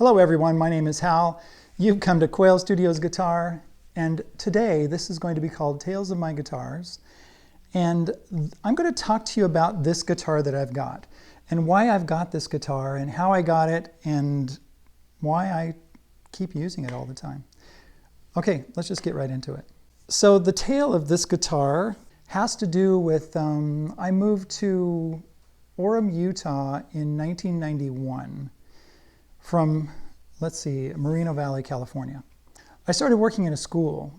Hello everyone, my name is Hal. You've come to Quail Studios Guitar, and today this is going to be called Tales of My Guitars. And I'm going to talk to you about this guitar that I've got, and why I've got this guitar, and how I got it, and why I keep using it all the time. Okay, let's just get right into it. So the tale of this guitar has to do with, I moved to Orem, Utah in 1991. From, let's see, Moreno Valley, California. I started working in a school.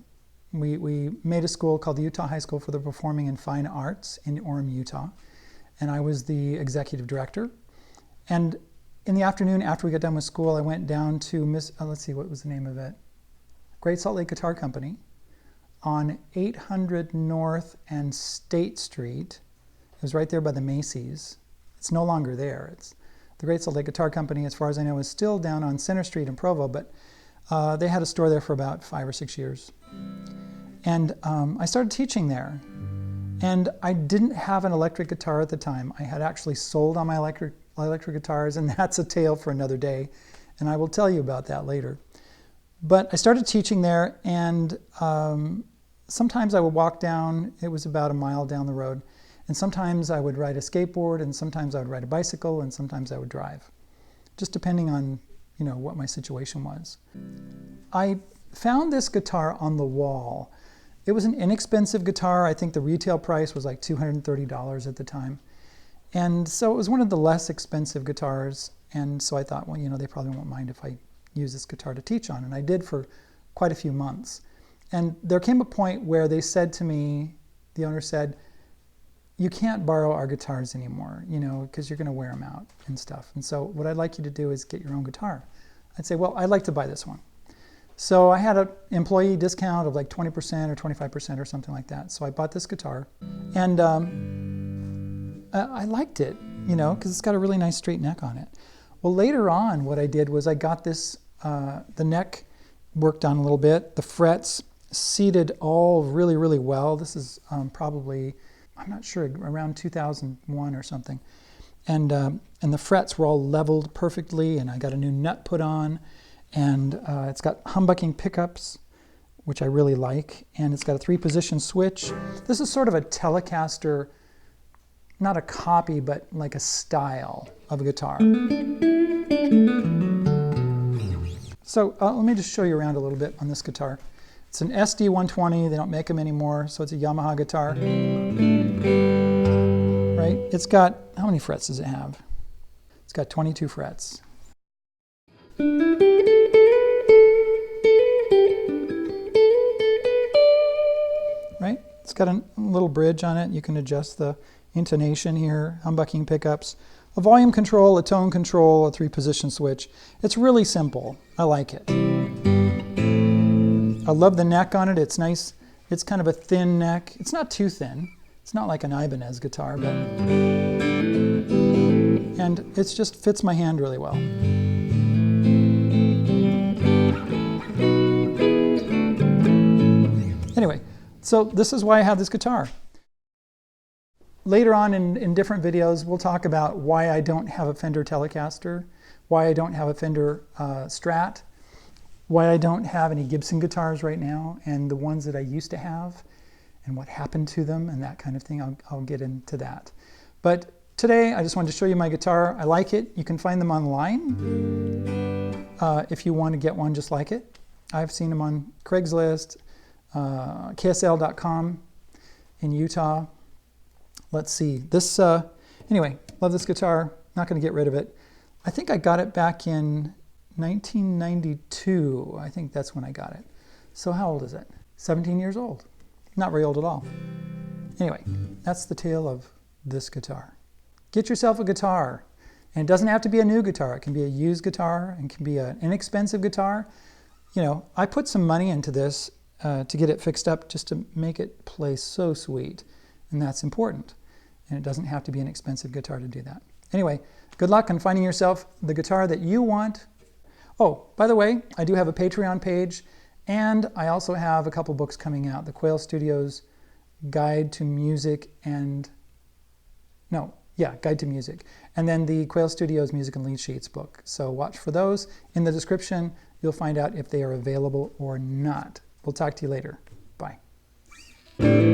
We made a school called the Utah High School for the Performing and Fine Arts in Orem, Utah. And I was the executive director. And in the afternoon, after we got done with school, I went down to, let's see, what was the name of it? Great Salt Lake Guitar Company on 800 North and State Street. It was right there by the Macy's. It's no longer there. The Great Salt Lake Guitar Company, as far as I know, is still down on Center Street in Provo, but they had a store there for about 5 or 6 years. And I started teaching there. And I didn't have an electric guitar at the time. I had actually sold on my electric guitars, and that's a tale for another day. And I will tell you about that later. But I started teaching there, and sometimes I would walk down. It was about a mile down the road. And sometimes I would ride a skateboard, and sometimes I would ride a bicycle, and sometimes I would drive, just depending on, what my situation was. I found this guitar on the wall. It was an inexpensive guitar. I think the retail price was like $230 at the time. And so it was one of the less expensive guitars. And so I thought, well, they probably won't mind if I use this guitar to teach on. And I did for quite a few months. And there came a point where they said to me, the owner said, you can't borrow our guitars anymore, because you're going to wear them out and stuff. And so what I'd like you to do is get your own guitar. I'd say, well, I'd like to buy this one. So I had an employee discount of like 20% or 25% or something like that. So I bought this guitar, and I liked it, because it's got a really nice straight neck on it. Well, later on, what I did was I got this, the neck worked on a little bit, the frets seated all really, really well. This is probably, I'm not sure, around 2001 or something. And the frets were all leveled perfectly, and I got a new nut put on, and it's got humbucking pickups, which I really like, and it's got a 3-position switch. This is sort of a Telecaster, not a copy, but like a style of a guitar. So let me just show you around a little bit on this guitar. It's an SD-120, they don't make them anymore, so it's a Yamaha guitar. Right? It's got, how many frets does it have? It's got 22 frets. Right? It's got a little bridge on it. You can adjust the intonation here, humbucking pickups, a volume control, a tone control, a 3-position switch. It's really simple. I like it. I love the neck on it. It's nice. It's kind of a thin neck. It's not too thin. It's not like an Ibanez guitar, but... And it just fits my hand really well. Anyway, so this is why I have this guitar. Later on in different videos, we'll talk about why I don't have a Fender Telecaster, why I don't have a Fender Strat, why I don't have any Gibson guitars right now, and the ones that I used to have, and what happened to them, and that kind of thing. I'll get into that. But today, I just wanted to show you my guitar. I like it. You can find them online if you want to get one just like it. I've seen them on Craigslist, KSL.com in Utah. Let's see. This, anyway, love this guitar. Not going to get rid of it. I think I got it back in 1992, I think that's when I got it. So how old is it? 17 years old. Not very old at all. Anyway, that's the tale of this guitar. Get yourself a guitar. And it doesn't have to be a new guitar. It can be a used guitar, and it can be an inexpensive guitar. I put some money into this to get it fixed up just to make it play so sweet. And that's important. And it doesn't have to be an expensive guitar to do that. Anyway, good luck on finding yourself the guitar that you want. Oh, by the way, I do have a Patreon page, and I also have a couple books coming out. The Quail Studios Guide to Music and... No, yeah, Guide to Music. and then the Quail Studios Music and Lead Sheets book. So watch for those. In the description, you'll find out if they are available or not. We'll talk to you later. Bye.